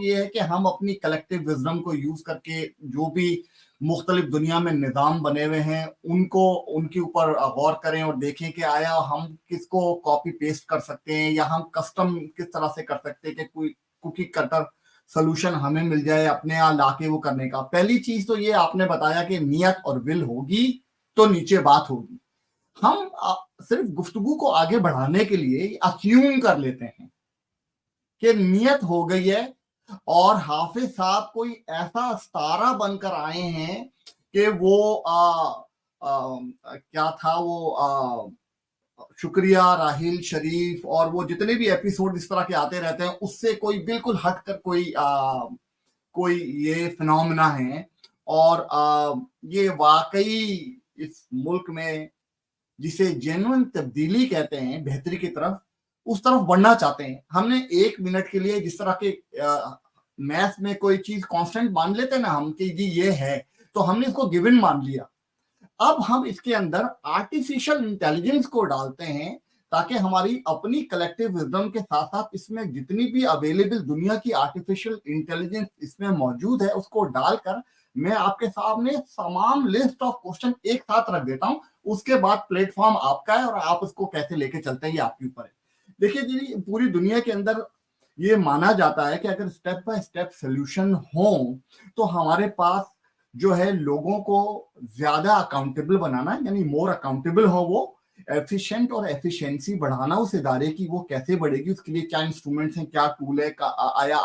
ये है कि हम अपनी कलेक्टिव विजडम को यूज करके जो भी मुख्तलिफ दुनिया में निज़ाम बने हुए हैं उनको उनके ऊपर गौर करें और देखें कि आया हम किसको कॉपी पेस्ट कर सकते हैं या हम कस्टम किस तरह से कर सकते हैं कि कोई कुकी कटर सोल्यूशन हमें मिल जाए अपने यहाँ लाके वो करने का। पहली चीज तो ये आपने बताया कि नियत और विल होगी तो नीचे बात होगी। हम सिर्फ गुफ्तगू को आगे बढ़ाने के लिए अस्यूम कर लेते हैं कि नियत हो गई है और हाफिज साहब कोई ऐसा सितारा बनकर आए हैं कि वो क्या था वो शुक्रिया राहिल शरीफ और वो जितने भी एपिसोड इस तरह के आते रहते हैं उससे कोई बिल्कुल हटकर कोई ये फिनोमेना है। और ये वाकई इस मुल्क में जिसे जेन्युइन तब्दीली कहते हैं बेहतरी की तरफ उस तरफ बढ़ना चाहते हैं। हमने 1 मिनट के लिए जिस तरह के मैथ्स में कोई चीज कांस्टेंट मान लेते हैं ना हम कि जी ये है तो हमने इसको गिवन मान लिया। अब हम इसके अंदर आर्टिफिशियल इंटेलिजेंस को डालते हैं ताकि हमारी अपनी कलेक्टिव विजडम के साथ साथ इसमें जितनी भी अवेलेबल दुनिया की आर्टिफिशियल इंटेलिजेंस इसमें मौजूद है उसको डालकर मैं आपके सामने तमाम लिस्ट ऑफ क्वेश्चन एक साथ रख देता हूं। उसके बाद प्लेटफॉर्म आपका है और आप उसको कैसे लेके चलते हैं ये आपके ऊपर है। देखिए जी पूरी दुनिया के अंदर ये माना जाता है कि अगर स्टेप बाय स्टेप सोल्यूशन हो तो हमारे पास जो है लोगों को ज्यादा अकाउंटेबल बनाना यानी मोर अकाउंटेबल हो वो एफिशिएंट और एफिशिएंसी बढ़ाना उस इदारे की वो कैसे बढ़ेगी उसके लिए क्या इंस्ट्रूमेंट्स हैं क्या टूल है आया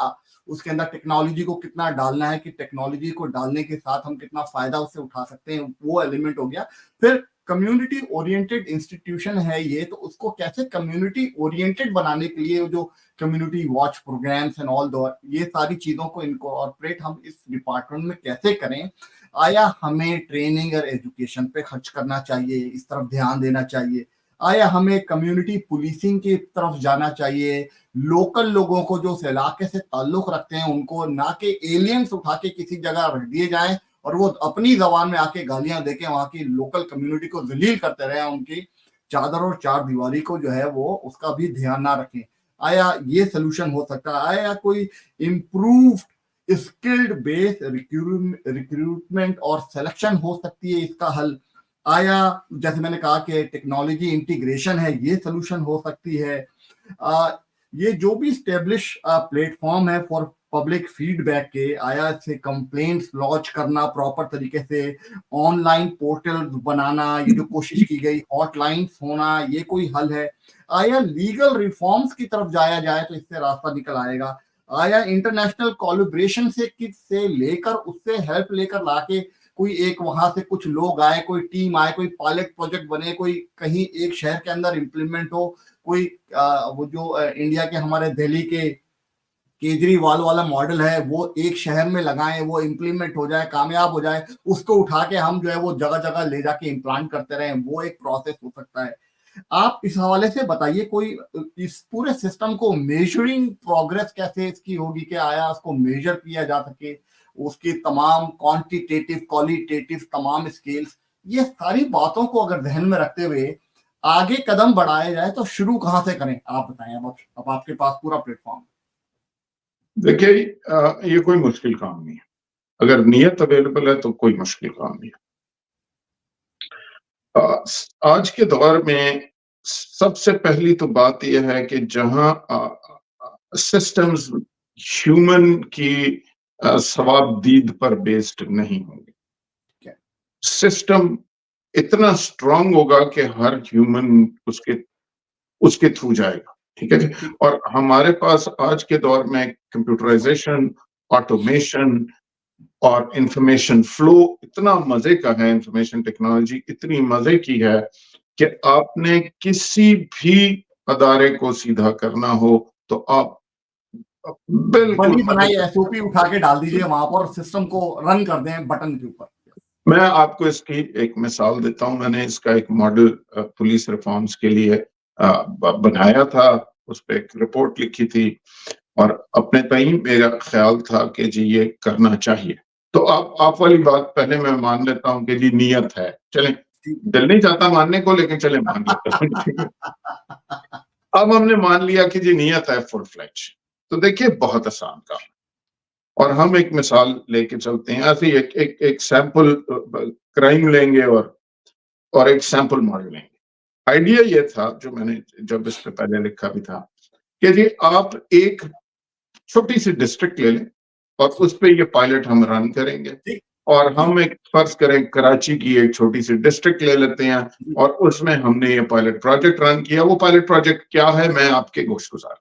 उसके अंदर टेक्नोलॉजी को कितना डालना है कि टेक्नोलॉजी को डालने के साथ हम कितना फायदा उससे उठा सकते हैं वो एलिमेंट हो गया। फिर कम्युनिटी ओरिएंटेड इंस्टीट्यूशन है ये तो उसको कैसे कम्युनिटी ओरिएंटेड बनाने के लिए जो community watch programmes and all दो ये सारी चीजों को इनकॉर्पोरेट हम इस डिपार्टमेंट में कैसे करें। आया हमें ट्रेनिंग और एजुकेशन पे खर्च करना चाहिए इस तरफ ध्यान देना चाहिए। आया हमें कम्युनिटी पुलिसिंग की तरफ जाना चाहिए लोकल लोगों को जो उस इलाके से ताल्लुक रखते हैं उनको ना कि एलियंस उठा के किसी जगह रख दिए जाएं और वो अपनी जबान में आके गालियां देके वहां की लोकल कम्युनिटी को जलील करते रहे उनकी चादर और चार दीवारी को जो है वो उसका भी ध्यान ना रखें। आया ये सोल्यूशन हो सकता है। आया कोई इम्प्रूव स्किल्ड बेस रिक्रूटमेंट और सिलेक्शन हो सकती है इसका हल। आया जैसे मैंने कहा कि टेक्नोलॉजी इंटीग्रेशन है ये सोल्यूशन हो सकती है। ये जो भी स्टेब्लिश प्लेटफॉर्म है फॉर पब्लिक फीडबैक के आया से कंप्लेंट्स लॉन्च करना प्रॉपर तरीके से ऑनलाइन पोर्टल बनाना ये जो कोशिश की गई हॉटलाइंस होना ये कोई हल है। आया लीगल रिफॉर्म्स की तरफ जाया जाए तो इससे रास्ता निकल आएगा। आया इंटरनेशनल कोलैबोरेशन से लेकर उससे हेल्प लेकर लाके कोई एक वहां से कुछ लोग आए कोई टीम आए कोई पायलट प्रोजेक्ट बने कोई कहीं एक शहर के अंदर इम्प्लीमेंट हो कोई वो जो इंडिया के हमारे दिल्ली के केजरीवाल वाला मॉडल है वो एक शहर में लगाएं वो इम्प्लीमेंट हो जाए कामयाब हो जाए उसको उठा के हम जो है वो जगह जगह ले जाके इम्प्लांट करते रहें वो एक प्रोसेस हो सकता है। आप इस हवाले से बताइए कोई इस पूरे सिस्टम को मेजरिंग प्रोग्रेस कैसे इसकी होगी कि आया उसको मेजर किया जा सके उसकी तमाम क्वांटिटेटिव क्वालिटेटिव तमाम स्केल्स ये सारी बातों को अगर ध्यान में रखते हुए आगे कदम बढ़ाया जाए तो शुरू कहां से करें आप बताएं। अब आपके पास पूरा प्लेटफॉर्म। देखिए ये कोई मुश्किल काम नहीं है अगर नीयत अवेलेबल है तो कोई मुश्किल काम नहीं है। आज के दौर में सबसे पहली तो बात यह है कि जहां सिस्टम्स ह्यूमन की सवाबदीद पर बेस्ड नहीं होंगे सिस्टम इतना स्ट्रांग होगा कि हर ह्यूमन उसके थ्रू जाएगा। ठीक है जी। और हमारे पास आज के दौर में कंप्यूटराइजेशन ऑटोमेशन और इंफॉर्मेशन फ्लो इतना मजे का है इंफॉर्मेशन टेक्नोलॉजी इतनी मजे की है कि आपने किसी भी अदारे को सीधा करना हो तो आप बिल्कुल बनाई एसओपी उठा के डाल दीजिए वहां पर सिस्टम को रन कर दें बटन के ऊपर। मैं आपको इसकी एक मिसाल देता हूं। मैंने इसका एक मॉडल पुलिस रिफॉर्म्स के लिए बनाया था उस पर एक रिपोर्ट लिखी थी और अपने तय मेरा ख्याल था कि जी ये करना चाहिए। तो आप वाली बात पहले मैं मान लेता हूं कि जी नियत है चलें दिल नहीं चाहता मानने को लेकिन चले मान लेते हैं। अब हमने मान लिया कि जी नियत है फुल फ्लैश तो देखिए बहुत आसान काम और हम एक मिसाल लेके चलते हैं, ऐसे ही एक सैंपल क्राइम लेंगे और एक सैंपल मॉडल लेंगे। आइडिया ये था, जो मैंने जब इस पे पहले लिखा भी था, कि जी आप एक छोटी सी डिस्ट्रिक्ट ले लें और उस पे ये पायलट हम रन करेंगे, और हम एक फर्ज करें कराची की एक छोटी सी डिस्ट्रिक्ट ले लेते हैं और उसमें हमने ये पायलट प्रोजेक्ट रन किया। वो पायलट प्रोजेक्ट क्या है, मैं आपके गोश्तगुजार